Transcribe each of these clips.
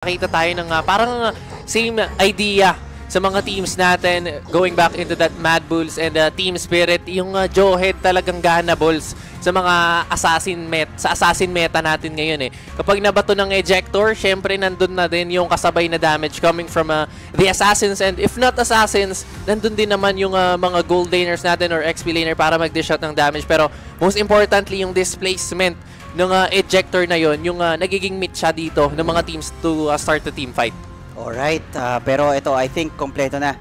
Nakita tayo ng parang same idea sa mga teams natin going back into that Mad Bulls and Team Spirit. Yung Jawhead talagang ganables sa mga assassin meta natin ngayon eh. Kapag nabato ng ejector, syempre nandun na din yung kasabay na damage coming from the assassins, and if not assassins, nandun din naman yung mga gold laners natin or XP laner para mag-dish out ng damage. Pero most importantly, yung displacement ng ejector na yon, yung nagiging meet siya dito ng mga teams to start the team fight. Alright, pero ito I think kompleto na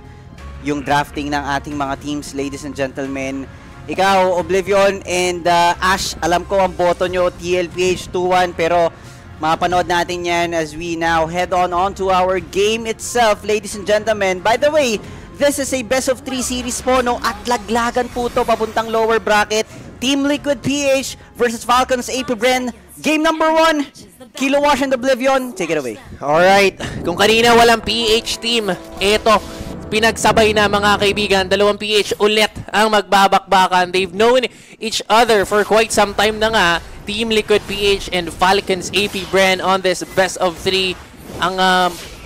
yung drafting ng ating mga teams, ladies and gentlemen. Ikaw, Oblivion and Ash, alam ko ang boto nyo TLPH 2-1, pero mapanood natin yan as we now head on to our game itself, ladies and gentlemen. By the way, this is a best of 3 series po, no? At laglagan po to papuntang lower bracket. Team Liquid PH versus Falcons AP Bren. Game number 1, Kilo Wash and Oblivion. Take it away. Alright, kung kanina walang PH team, eto, pinagsabay na mga kaibigan, dalawang PH ulit ang magbabakbakan. They've known each other for quite some time na nga. Team Liquid PH and Falcons AP Bren on this best of 3. Ang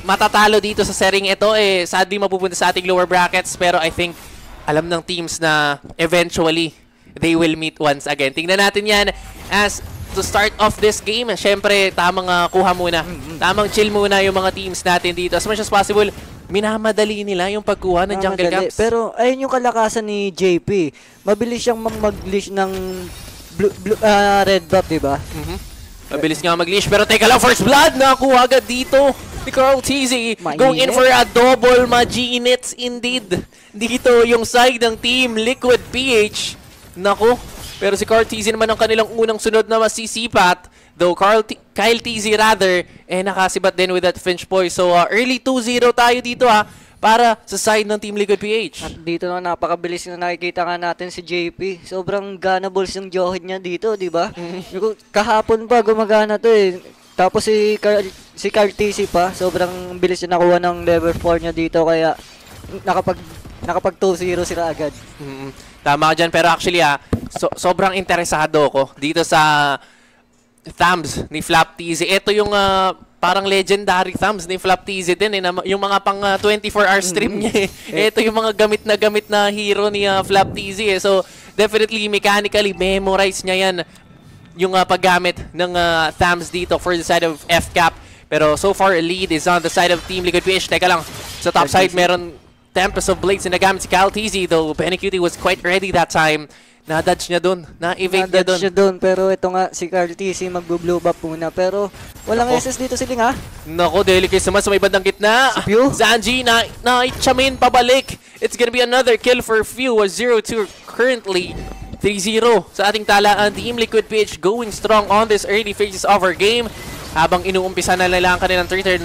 matatalo dito sa setting ito sadly mapupunta sa ating lower brackets, pero I think alam ng teams na eventually they will meet once again. Tingnan natin yan as to start off this game. Siyempre, tamang kuha muna. Tamang chill muna yung mga teams natin dito. As much as possible, minamadali nila yung pagkuha ng jungle camps. Pero ayun yung kalakasan ni JP. Mabilis siyang mag-leash ng red buff, diba? Mabilis nga mag-leash. Pero teka lang, first blood nakuha agad dito ni Carl TZ. Going in for a double Maginets indeed. Dito yung side ng Team Liquid PH. Nako, pero si Carl TZ naman ang kanilang unang sunod na masisipat. Though Kyle TZ rather, nakasibat din with that Finch Boy. So early 2-0 tayo dito para sa side ng Team Liquid PH. At dito na napakabilis na nakikita nga natin si JP. Sobrang ganables yung Jawhead niya dito, di ba? Kahapon pa gumagana to eh. Tapos si Kyle TZ pa, sobrang bilis niya nakuha ng level 4 niya dito, kaya nakapag 2-0 sila agad. Tama ka dyan, pero actually sobrang interesado ko dito sa thumbs ni Flap TZ. Ito yung parang legendary thumbs ni Flap TZ din yung mga pang 24-hour stream niya Ito yung mga gamit na hero ni Flap TZ So definitely mechanically memorize niya yan yung paggamit ng thumbs dito for the side of FCAP. Pero so far lead is on the side of Team Liquid PH. Teka lang, sa top side meron Tempest of Blades na nagamit si Kyle TZ, though Benny Cutie was quite ready that time. Na-dodge niya dun. Na-evade niya dun. Pero ito nga, si Kyle TZ mag-blue buff muna. Pero walang SS dito siling Nako, delicate naman sa may bandang gitna. Sanji na-itchamin pabalik. It's gonna be another kill for Few. 0-2 currently. 3-0 sa ating talaan. Team Liquid PH going strong on this early phases of our game. Habang inuumpisa na nila ang kanilang turtle,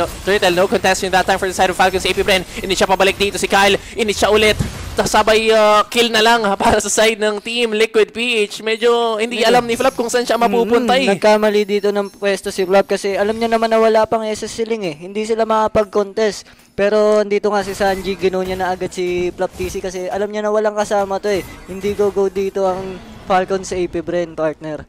no contestation that time for the side of Falcons AP Bren. Init siya pabalik dito si Kyle. Init siya ulit. Sabay kill na lang para sa side ng Team Liquid PH. Medyo hindi alam ni Flap kung saan siya mapupunta Nagkamali dito ng pwesto si Flap kasi alam niya naman na wala pang SS ceiling Hindi sila makapag-contest. Pero andito nga si Sanji, ginawa niya na agad si Flap TC kasi alam niya na walang kasama to Hindi go dito ang Falcons AP Bren, partner.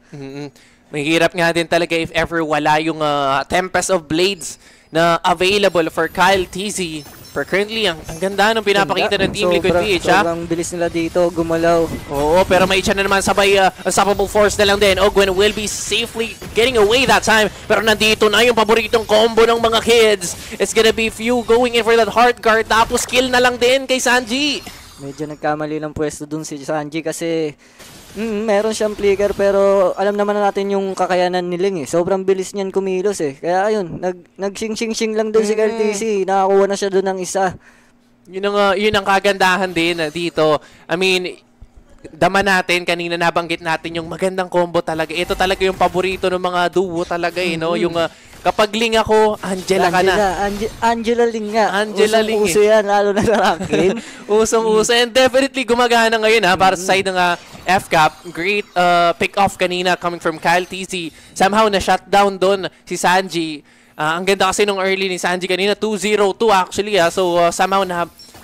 Mahirap nga din talaga if ever wala yung Tempest of Blades na available for Kyle TZ. For currently, ang ganda nung pinapakita ng Team Liquid PH. Sobrang bilis nila dito, gumalaw. Oo, pero may itcha na naman sabay unstoppable force na lang din. Ogwen will be safely getting away that time. Pero nandito na yung paboritong combo ng mga kids. It's gonna be Few going in for that heart guard. Tapos kill na lang din kay Sanji. Medyo nagkamali ng pwesto dun si Sanji kasi meron siyang flicker, pero alam naman natin yung kakayanan ni Ling Sobrang bilis niyan kumilos Kaya ayun, nag-sing-sing lang dun si Kyle TZ. Nakakuha na siya dun ng isa. Yun ang kagandahan din dito. I mean, dama natin, kanina nabanggit natin yung magandang combo talaga. Ito talaga yung paborito ng mga duo talaga no? Yung kapag Ling ako, Angela ka na. Angela Ling nga. Angela Ling Uso yan, lalo na sa ranking. Usong-uso. And definitely gumagana ngayon para sa side ng FCAP. Great pick-off kanina coming from Kyle TZ. Somehow na-shutdown doon si Sanji. Ang ganda kasi nung early ni Sanji kanina, 2-0-2 actually. So somehow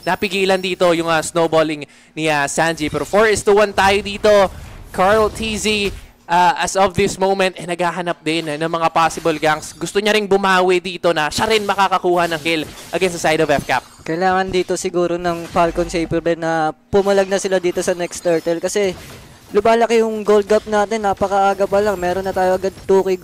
napigilan dito yung snowballing ni Sanji. Pero 4-1 tayo dito. Carl TZ as of this moment, naghahanap din ng mga possible ganks. Gusto niya ring bumawi dito na siya rin makakakuha ng kill against the side of FCAP. Kailangan dito siguro ng Falcon Saber na pumalag na sila dito sa next turtle kasi lumalaki yung gold gap natin, napakaaga pa lang. Meron na tayo agad 2k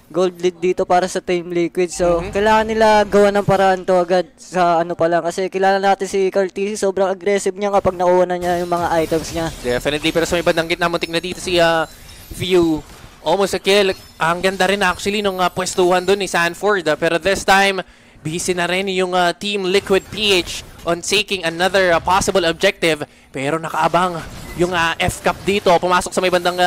gold lead dito para sa Team Liquid. So, kailangan nila gawa ng paraan to agad sa ano pa lang. Kasi kilala natin si Cartesi, sobrang aggressive niya kapag nakuha na niya yung mga items niya. Definitely, pero sa may bandang gitna, muntik na dito si View. Almost a kill. Ang ganda rin actually nung pwestuhan dun ni Sanford. Pero this time, busy na rin yung Team Liquid PH on taking another possible objective. Pero nakaabang yung FCAP dito. Pumasok sa may bandang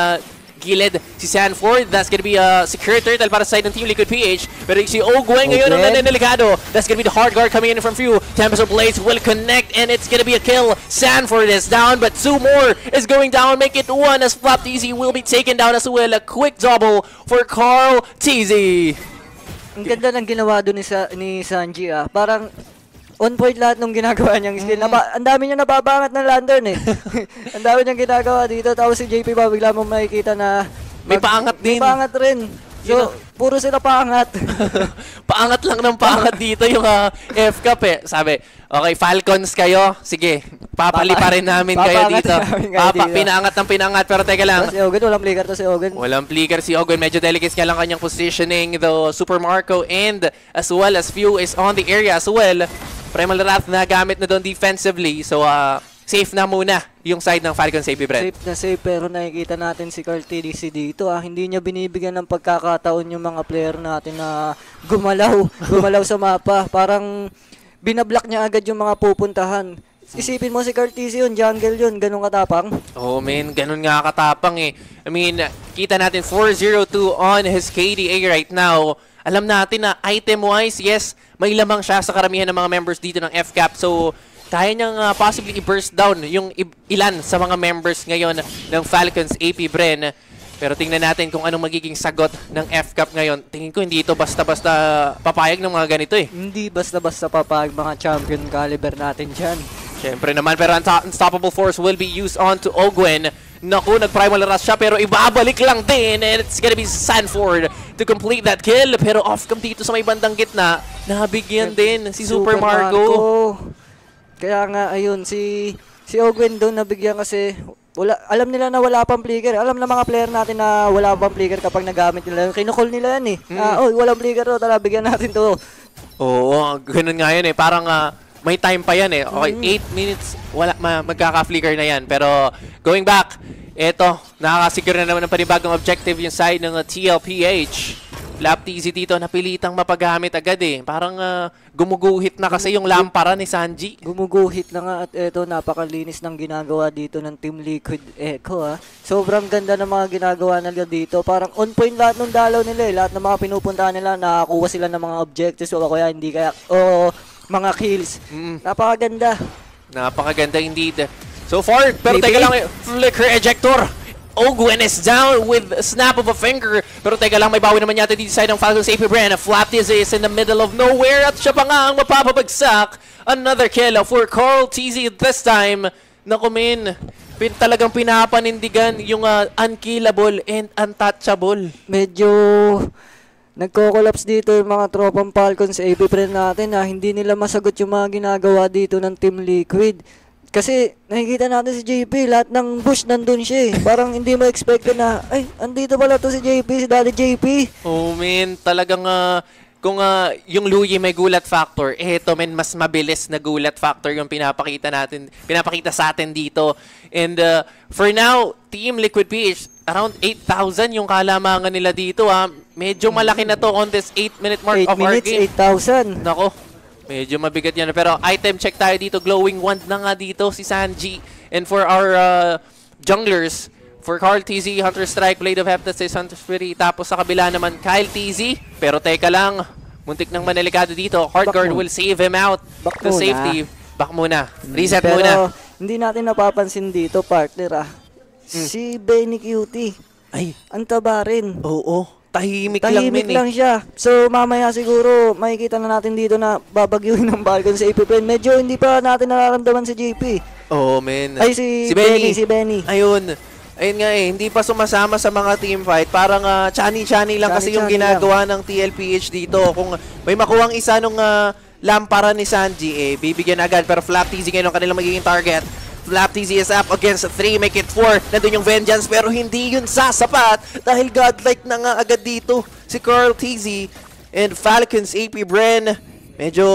gilid si Sanford. That's gonna be a secure turtle para sa side ng Team Liquid PH. Pero si Ogwen ngayon ang naniligado. That's gonna be the hard guard coming in from Few. Tempest of Blades will connect and it's gonna be a kill. Sanford is down but 2 more is going down. Make it 1 as Flap TZ will be taken down as well. A quick double for Carl TZ. Ang ganda ng ginawa doon ni Sanji Parang on point lahat nung ginagawa niyang skill. Ang dami niya nababangat ng lantern eh. Ang dami niyang ginagawa dito. Tapos si JP pa bigla mo makikita na may paangat din. May paangat rin. So, puro sila paangat. Paangat lang ng paangat dito yung FCAP eh. Sabi, okay, Falcons kayo. Sige, papali pa rin namin kayo dito. Pinaangat ng pinaangat. Pero teka lang. Si Ogun, walang flicker to si Ogun. Walang flicker si Ogun. Medyo delicate nga lang kanyang positioning. Though Super Marco and as well as Few is on the area as well. Primal Wrath na gamit na doon defensively. So, safe na muna yung side ng Falcon Safe, Brent. Safe na safe, pero nakikita natin si Carl TDC dito. Hindi niya binibigyan ng pagkakataon yung mga player natin na gumalaw sa mapa. Parang binablock niya agad yung mga pupuntahan. Isipin mo si Carl TDC yun, jungle yun, ganun katapang. Oh man, ganun nga katapang eh. I mean, kita natin 402 on his KDA right now. Alam natin na item-wise, yes, may lamang siya sa karamihan ng mga members dito ng FCAP. So, kaya niyang possibly i-burst down yung ilan sa mga members ngayon ng Falcons AP Bren. Pero tingnan natin kung anong magiging sagot ng FCAP ngayon. Tingin ko hindi ito basta-basta papayag ng mga ganito eh. Hindi basta-basta papayag mga champion caliber natin dyan. Siyempre naman, pero Unstoppable Force will be used on to Ogwen. Naku, nag-primal rush siya pero ibabalik lang din and it's gonna be Sanford to complete that kill. Pero off-cam dito sa may bandang gitna, nabigyan din si Super Marco. Kaya nga, ayun, si Ogwen doon nabigyan kasi alam nila na wala pang flicker. Alam na mga player natin na wala pang flicker kapag nagamit nila. Kinukol nila yan eh. Walang flicker to, tala, bigyan natin to. Oo, ganun nga yun eh. Parang may time pa yan eh. Okay, 8 minutes, magkaka-flicker na yan. Pero going back, eto, nakakasecure na naman ng panibagong objective yung side ng TLPH. Flap TZ dito, napilitang mapagamit agad eh. Parang gumuguhit na kasi yung lampara ni Sanji. Gumuguhit na nga at eto, napakalinis ng ginagawa dito ng Team Liquid Echo Sobrang ganda ng mga ginagawa nila dito. Parang on point lahat ng dalaw nila eh. Lahat ng mga pinupuntahan nila, nakakuha sila ng mga objectives o kaya hindi kaya, mga kills. Napakaganda. Napakaganda indeed. So far, pero teka lang, flicker ejector. Ogwen is down with a snap of a finger. Pero teka lang, may bawi naman yata dito side ng Falcons AP Brand. Flap TZ is in the middle of nowhere at siya pa nga ang mapapabagsak. Another kill for Carl TZ this time. Naku min, talagang pinapanindigan yung unkillable and untouchable. Medyo nagko-collapse dito yung mga tropang Falcons AP Brand natin hindi nila masagot yung mga ginagawa dito ng Team Liquid. Kasi nakikita natin si JP, lahat ng bush nandun siya eh. Parang hindi mo expect na, ay, andito pala to si JP, si Daddy JP. Oh man, talagang kung yung Luyi may gulat factor, eto men, mas mabilis na gulat factor yung pinapakita sa atin dito. And for now, Team Liquid PH, around 8,000 yung kalamangan nila dito Medyo malaki na to on this 8-minute mark of our game. 8,000. Nako. Medyo mabigat yan. Pero item check tayo dito. Glowing wand na nga dito si Sanji. And for our junglers, for Carl TZ, Hunter Strike, Blade of Heptasis, Hunter Fury. Tapos sa kabila naman, Kyle TZ. Pero teka lang, muntik nang manilikado dito. Heartguard will save him out to safety. Back muna. Reset muna. Pero hindi natin napapansin dito, partner si Benny Cutie. Ay, ang taba rin. Oo. Tahimik lang siya. So mamaya siguro makikita na natin dito na babagyuhin ng Falcon sa AP Brand. Medyo hindi pa natin nararamdaman si JP. Oh, man. Ay, si Benny. Ayun. Ayun nga hindi pa sumasama sa mga team fight. Parang chani-chani lang kasi yung Chani-chani ginagawa ng TLPH dito. Kung may makuwang isa nung lampara ni Sanji, bibigyan agad. Pero Flap TZ ngayon ang kanilang magiging target. Flap TZ is up against 3, make it 4. Nandun yung Vengeance pero hindi yun sasapat dahil godlike na nga agad dito si Carl TZ and Falcons AP Bren. Medyo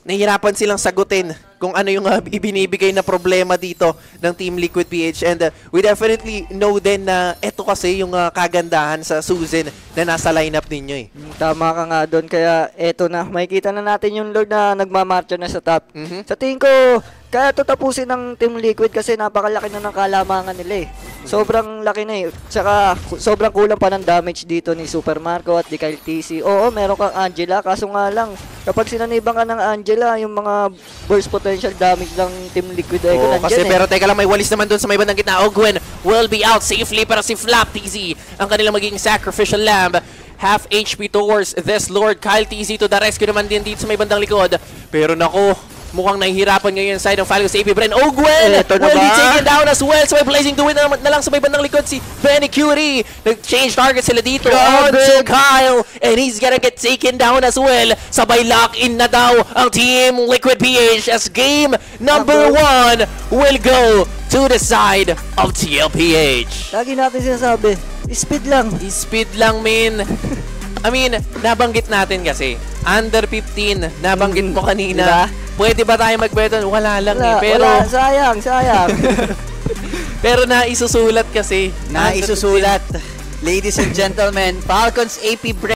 nahihirapan silang sagutin kung ano yung ibinibigay na problema dito ng Team Liquid PH. And we definitely know din na ito kasi yung kagandahan sa Susan na nasa lineup ninyo eh. Tama ka nga doon. Kaya eto na, makikita na natin yung Lord na nagmamarcha na sa top. Sa tingin ko, kaya ito tapusin ng Team Liquid kasi napakalaki na ng kalamangan nila eh. Sobrang laki na eh. Tsaka sobrang kulang pa ng damage dito ni Super Marco at di kay TC. Oo, meron kang Angela. Kaso nga lang, kapag sinanibang ka ng Angela, yung mga burst potential damage ng Team Liquid ay Oo, kasi eh. pero teka lang, may walis naman doon sa may bandang gitna. Ogwen will be out safely pero si Flap TZ ang kanilang magiging sacrificial lamb. Half HP towards this Lord. Kyle TZ to the rescue naman din dito sa may bandang likod. Pero nako, mukhang nahihirapan ngayon side ng Falcons AP Bren. Ogwen will be taken down as well. So may placing to win na lang sa may bandang likod si Benny Curie. Nag-change target sila dito on to Kyle. And he's gonna get taken down as well. Sabay lock-in na daw ang Team Liquid PH as game number 1 will go to the side of TLPH. Lagi natin sinasabi, speed lang. Speed lang, min. I mean, nabanggit natin kasi. Under 15, nabanggit mo kanina. Diba? Pwede ba tayo magbeton? Wala lang eh. Pero, Wala, sayang. pero naisusulat kasi. Naisusulat. Ladies and gentlemen, Falcons AP Bren.